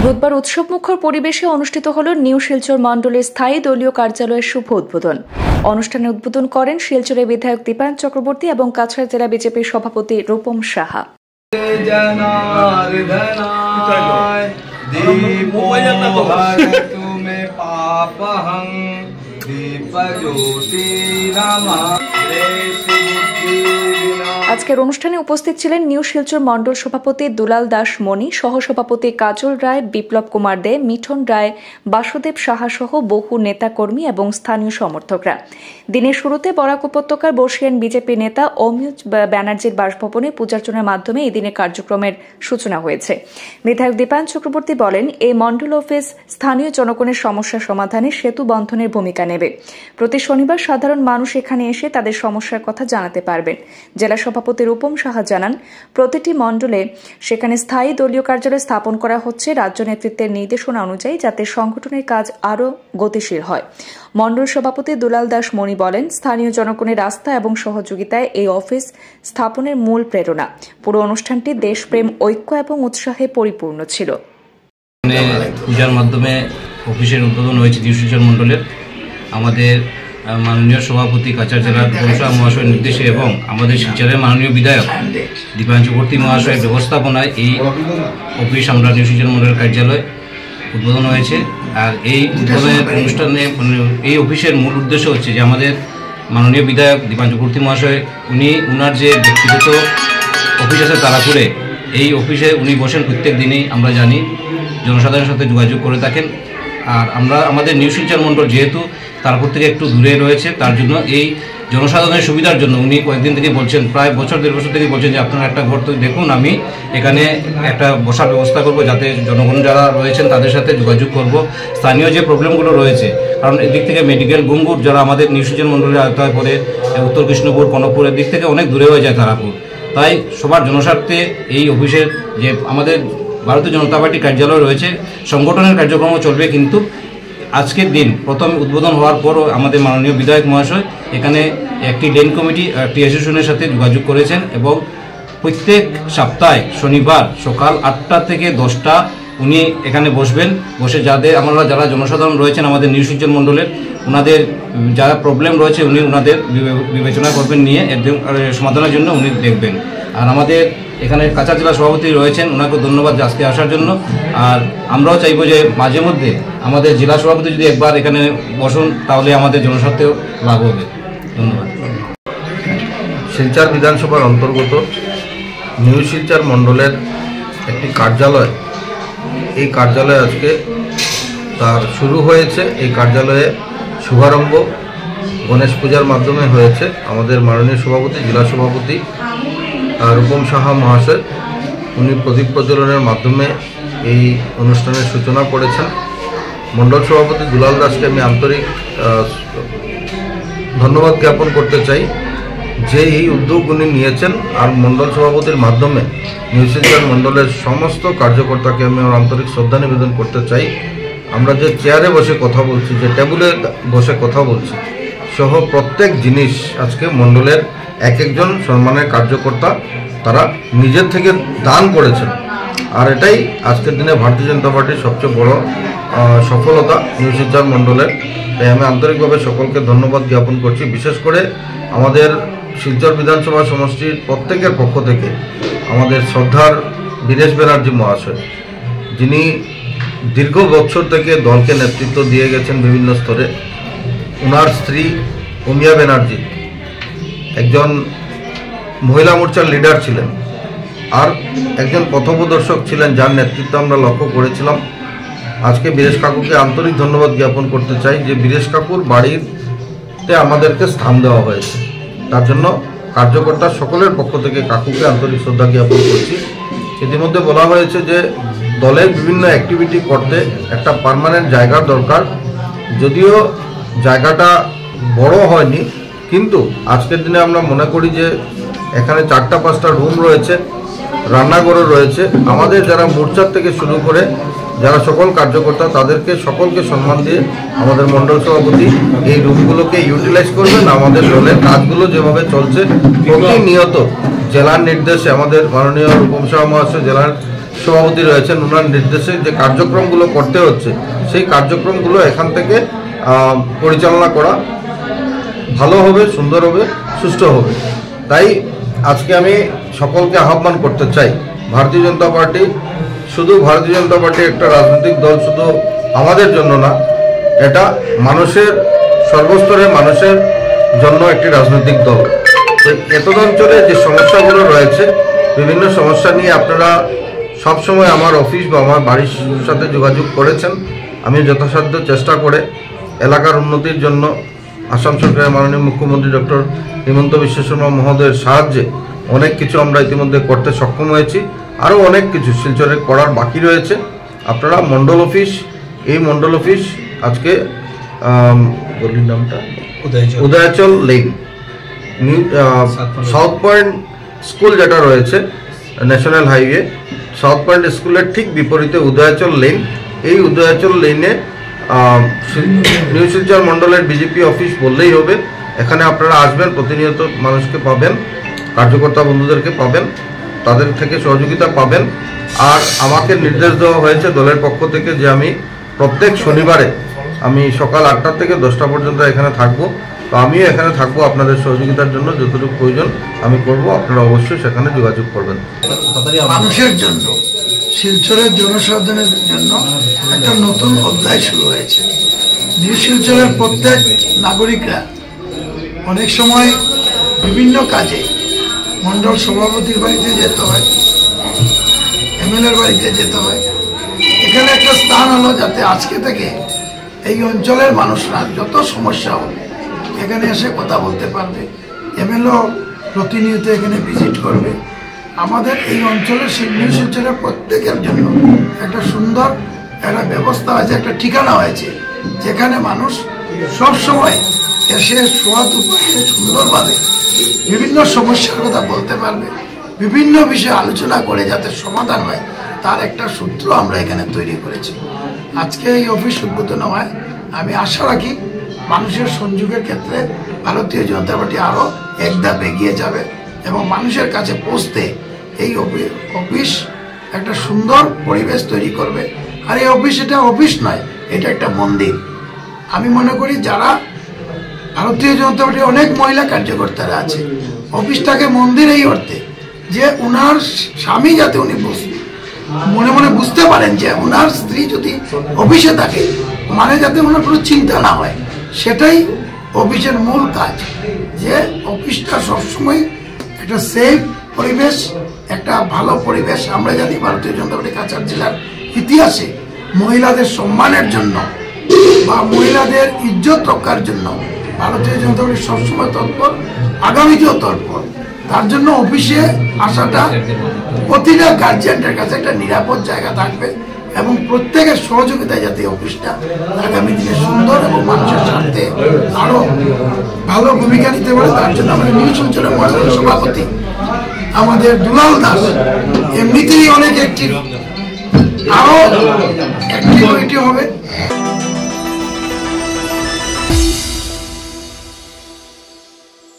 বুধবার উৎসবমুখর পরিবেশে অনুষ্ঠিত হল নিউ শিলচর মণ্ডলের স্থায়ী দলীয় কার্যালয়ের শুভ উদ্বোধন। অনুষ্ঠানে উদ্বোধন করেন শিলচরের বিধায়ক দীপায়ন চক্রবর্তী এবং কাছাড় জেলা বিজেপির সভাপতি রূপম সাহা। আজকের অনুষ্ঠানে উপস্থিত ছিলেন নিউ শিলচর মণ্ডল সভাপতি দুলাল দাস মণি, সহসভাপতি কাজল রায়, বিপ্লব কুমার দে, মিঠন রায়, বাসুদেব সাহা সহ বহু নেতাকর্মী এবং স্থানীয় সমর্থকরা। দিনের শুরুতে বরাক উপত্যকার বর্ষিয়ান বিজেপি নেতা অমিয় ব্যানার্জির বাসভবনে পূজার্চনার মাধ্যমে এই দিনের কার্যক্রমের সূচনা হয়েছে। বিধায়ক দীপায়ন চক্রবর্তী বলেন, এই মণ্ডল অফিস স্থানীয় জনগণের সমস্যা সমাধানে সেতু বন্ধনের ভূমিকা নেবে। প্রতি শনিবার সাধারণ মানুষ এখানে এসে তাদের সমস্যার কথা জানাতে পারবেন। জেলা সভাপতি রূপম সাহা জানান, প্রতিটি মণ্ডলে সেখানে স্থায়ী দলীয় কার্যালয় স্থাপন করা হচ্ছে রাজ্য নেতৃত্বের নির্দেশনা অনুযায়ী, যাতে সংগঠনের কাজ আরও গতিশীল হয়। মণ্ডল সভাপতি দুলাল দাস মণি বলেন, স্থানীয় জনগণের আস্থা এবং সহযোগিতায় এই অফিস স্থাপনের মূল প্রেরণা। পুরো অনুষ্ঠানটি দেশপ্রেম, ঐক্য এবং উৎসাহে পরিপূর্ণ ছিল। পূজার মাধ্যমে অফিসের উদ্বোধন হয়েছে নিউ শিলচর মণ্ডলের। আমাদের মাননীয় সভাপতি কাছাড় জেলার বংশা মহাশয়ের নির্দেশে এবং আমাদের শিলচরের মাননীয় বিধায়ক দীপায়ন চক্রবর্তী মহাশয়ের ব্যবস্থাপনায় এই অফিস আমরা নিউ শিলচর মণ্ডলের কার্যালয় উদ্বোধন হয়েছে। আর এই উদ্বোধনের অনুষ্ঠানে এই অফিসের মূল উদ্দেশ্য হচ্ছে যে আমাদের মাননীয় বিধায়ক দীপায়ন চক্রবর্তী মহাশয় উনার যে ব্যক্তিগত অফিস আছে তারাপুরে, এই অফিসে উনি বসেন প্রত্যেক দিনই, আমরা জানি জনসাধারণের সাথে যোগাযোগ করে থাকেন। আর আমরা আমাদের নিউ শিলচর মণ্ডল যেহেতু তারপর থেকে একটু দূরে রয়েছে, তার জন্য এই জনসাধারণের সুবিধার জন্য উনি কয়েকদিন থেকে বলছেন, প্রায় বছর দেড় বছর থেকে বলছেন যে আপনারা একটা ঘর তো দেখুন, আমি এখানে একটা বসার ব্যবস্থা করব, যাতে জনগণ যারা রয়েছেন তাদের সাথে যোগাযোগ করব। স্থানীয় যে প্রবলেমগুলো রয়েছে, কারণ এদিক থেকে মেডিকেল গঙ্গুর যারা আমাদের নিউ শিলচর মণ্ডলের আওতায় পড়ে, উত্তর কৃষ্ণপুর, কনকপুরের দিক থেকে অনেক দূরে হয়ে যায় তারাপুর। তাই সবার জনস্বার্থে এই অফিসের যে আমাদের ভারতীয় জনতা পার্টি কার্যালয় রয়েছে, সংগঠনের কার্যক্রমও চলবে। কিন্তু আজকের দিন প্রথম উদ্বোধন হওয়ার পরও আমাদের মাননীয় বিধায়ক মহাশয় এখানে একটি লেন কমিটি, একটি অ্যাসোসিয়েশনের সাথে যোগাযোগ করেছেন এবং প্রত্যেক সপ্তাহে শনিবার সকাল 8টা থেকে 10টা উনি এখানে বসবেন। বসে যারা জনসাধারণ রয়েছেন আমাদের নিউ শিলচর মণ্ডলের, ওনাদের যারা প্রবলেম রয়েছে উনি ওনাদের বিবেচনা করবেন, নিয়ে একদম সমাধানের জন্য উনি দেখবেন। আর আমাদের এখানে কাছাড় জেলা সভাপতি রয়েছেন, ওনাকে ধন্যবাদ আজকে আসার জন্য। আর আমরাও চাইব যে মাঝে মধ্যে আমাদের জেলা সভাপতি যদি একবার এখানে বসুন, তাহলে আমাদের জনস্বার্থেও লাভ হবে। ধন্যবাদ। শিলচর বিধানসভার অন্তর্গত নিউ শিলচর মণ্ডলের একটি কার্যালয়, এই কার্যালয় আজকে তার শুরু হয়েছে। এই কার্যালয়ে শুভারম্ভ গণেশ পূজার মাধ্যমে হয়েছে। আমাদের মাননীয় সভাপতি, জেলা সভাপতি রূপম সাহা মহাশয় উনি প্রদীপ প্রজ্বলনের মাধ্যমে এই অনুষ্ঠানের সূচনা করেছেন। মণ্ডল সভাপতি দুলাল দাসকে আমি আন্তরিক ধন্যবাদ জ্ঞাপন করতে চাই যে এই উদ্যোগ উনি নিয়েছেন। আর মণ্ডল সভাপতির মাধ্যমে নিউ শিলচর মণ্ডলের সমস্ত কার্যকর্তাকে আমি আমার আন্তরিক শ্রদ্ধা নিবেদন করতে চাই। আমরা যে চেয়ারে বসে কথা বলছি, যে টেবিলে বসে কথা বলছি সহ প্রত্যেক জিনিস আজকে মণ্ডলের এক একজন সম্মানের কার্যকর্তা তারা নিজের থেকে দান করেছেন। আর এটাই আজকের দিনে ভারতীয় জনতা পার্টির সবচেয়ে বড় সফলতা নিউ শিলচর মণ্ডলের। তাই আমি আন্তরিকভাবে সকলকে ধন্যবাদ জ্ঞাপন করছি। বিশেষ করে আমাদের শিলচর বিধানসভা সমষ্টির প্রত্যেকের পক্ষ থেকে আমাদের শ্রদ্ধার বীরেশ ব্যানার্জি মহাশয়, যিনি দীর্ঘ বছর থেকে দলকে নেতৃত্ব দিয়ে গেছেন বিভিন্ন স্তরে। ওনার স্ত্রী অমিয়া ব্যানার্জি একজন মহিলা মোর্চার লিডার ছিলেন আর একজন পথপ্রদর্শক ছিলেন, যার নেতৃত্ব আমরা লক্ষ্য করেছিলাম। আজকে বীরেশ কাকুকে আন্তরিক ধন্যবাদ জ্ঞাপন করতে চাই যে বীরেশ কাকুর বাড়িতে আমাদেরকে স্থান দেওয়া হয়েছে। তার জন্য কার্যকর্তা সকলের পক্ষ থেকে কাকুকে আন্তরিক শ্রদ্ধা জ্ঞাপন করছি। ইতিমধ্যে বলা হয়েছে যে দলের বিভিন্ন অ্যাক্টিভিটি করতে একটা পার্মানেন্ট জায়গার দরকার। যদিও জায়গাটা বড় হয়নি, কিন্তু আজকের দিনে আমরা মনে করি যে এখানে 4-5টা রুম রয়েছে, রান্নাঘরও রয়েছে। আমাদের যারা মোর্চার থেকে শুরু করে যারা সকল কার্যকর্তা, তাদেরকে সকলকে সম্মান দিয়ে আমাদের মণ্ডল সভাপতি এই রুমগুলোকে ইউটিলাইজ করবেন। আমাদের দলের কাজগুলো যেভাবে চলছে প্রতিনিয়ত জেলার নির্দেশে আমাদের মাননীয় রূপম সাহা মহাশয় জেলার সভাপতি রয়েছেন, ওনার নির্দেশে যে কার্যক্রমগুলো করতে হচ্ছে সেই কার্যক্রমগুলো এখান থেকে পরিচালনা করা ভালো হবে, সুন্দর হবে, সুষ্ঠু হবে। তাই আজকে আমি সকলকে আহ্বান করতে চাই, ভারতীয় জনতা পার্টি একটা রাজনৈতিক দল শুধু আমাদের জন্য না, এটা মানুষের সর্বস্তরের মানুষের জন্য একটি রাজনৈতিক দল। এতদ অঞ্চলে যে সমস্যাগুলো রয়েছে, বিভিন্ন সমস্যা নিয়ে আপনারা সবসময় আমার অফিস বা আমার বাড়ির সাথে যোগাযোগ করেছেন। আমি যথাসাধ্য চেষ্টা করে এলাকার উন্নতির জন্য আসাম সরকারের মাননীয় মুখ্যমন্ত্রী ডক্টর হিমন্ত বিশ্ব শর্মা মহোদয়ের সাহায্যে অনেক কিছু আমরা ইতিমধ্যে করতে সক্ষম হয়েছি। আরও অনেক কিছু শিলচরে করার বাকি রয়েছে। আপনারা এই মণ্ডল অফিস আজকে গলির নামটা Udayachal lane, south point school যেটা রয়েছে ন্যাশনাল হাইওয়ে, সাউথ পয়েন্ট স্কুলের ঠিক বিপরীতে উদয়াচল লেন। এই উদয়াচল লেনে নিউ শিলচর মণ্ডলের বিজেপি অফিস বললেই হবে। এখানে আপনারা আসবেন, প্রতিনিয়ত মানুষকে পাবেন, কার্যকর্তা বন্ধুদেরকে পাবেন, তাদের থেকে সহযোগিতা পাবেন। আর আমাকে নির্দেশ দেওয়া হয়েছে দলের পক্ষ থেকে যে আমি প্রত্যেক শনিবারে আমি সকাল 8টা থেকে 10টা পর্যন্ত এখানে থাকবো। তো আমিও এখানে থাকবো আপনাদের সহযোগিতার জন্য, যতটুকু প্রয়োজন আমি করব। আপনারা অবশ্যই সেখানে যোগাযোগ করবেন। মানুষের জন্য, শিলচরের জনসাধারণের জন্য একটা নতুন অধ্যায় শুরু হয়েছে। নিউ শিলচরের প্রত্যেক নাগরিকরা অনেক সময় বিভিন্ন কাজে মণ্ডল সভাপতির বাড়িতে যেতে হয়, এমএলএর বাড়িতে যেতে হয়। এখানে একটা স্থান হলো যাতে আজকে থেকে এই অঞ্চলের মানুষরা যত সমস্যা হবে এখানে এসে কথা বলতে পারবে। এমএলএ প্রতিনিয়ত এখানে ভিজিট করবে। আমাদের এই অঞ্চলের নিউ শিলচরের প্রত্যেকের জন্য একটা সুন্দর একটা ব্যবস্থা হয়েছে, একটা ঠিকানা হয়েছে যেখানে মানুষ সবসময় এসে সোয়াদ উপায়ে সুন্দরভাবে বিভিন্ন সমস্যার কথা বলতে পারবে, বিভিন্ন বিষয়ে আলোচনা করে যাতে সমাধান হয় তার একটা সূত্র আমরা এখানে তৈরি করেছি। আজকে এই অফিস উদ্বোধন হয়, আমি আশা রাখি মানুষের সংযোগের ক্ষেত্রে ভারতীয় জনতা পার্টি আরও এক ধাপ এগিয়ে যাবে এবং মানুষের কাছে পৌঁছতে এই অফিস একটা সুন্দর পরিবেশ তৈরি করবে। আর এই অফিস এটা অফিস নয়, এটা একটা মন্দির। আমি মনে করি যারা ভারতীয় জনতা পার্টির অনেক মহিলা কার্যকর্তারা আছে, অফিসটাকে মন্দির এই অর্থে যে উনার স্বামী যাতে উনি মনে মনে বুঝতে পারেন যে উনার স্ত্রী যদি অফিসে থাকে মানে যাতে ওনার কোনো চিন্তা না হয়, সেটাই অফিসের মূল কাজ। যে অফিসটা সবসময় একটা সেফ পরিবেশ, একটা ভালো পরিবেশ। আমরা জানি ভারতীয় জনতা পার্টি কাছাড় জেলার ইতিহাসে মহিলাদের সম্মানের জন্য বা মহিলাদের ইজ্জত রক্ষার জন্য ভারতীয় জনতা পার্টি সবসময় তৎপর, আগামীতেও তৎপর। তার জন্য অফিসে আসাটা প্রতিটা গার্জিয়ানদের কাছে একটা নিরাপদ জায়গা থাকবে এবং প্রত্যেকের সহযোগিতায় যাতে অফিসটা আগামী দিনে সুন্দর এবং মানুষের স্বার্থে আরো ভালো ভূমিকা নিতে পারে, তার জন্য আমাদের নিউ শিলচরের মণ্ডল সভাপতি আমাদের দুলাল দাস এমনিতেই অনেক অ্যাক্টিভ, আরো অ্যাক্টিভিটি হবে।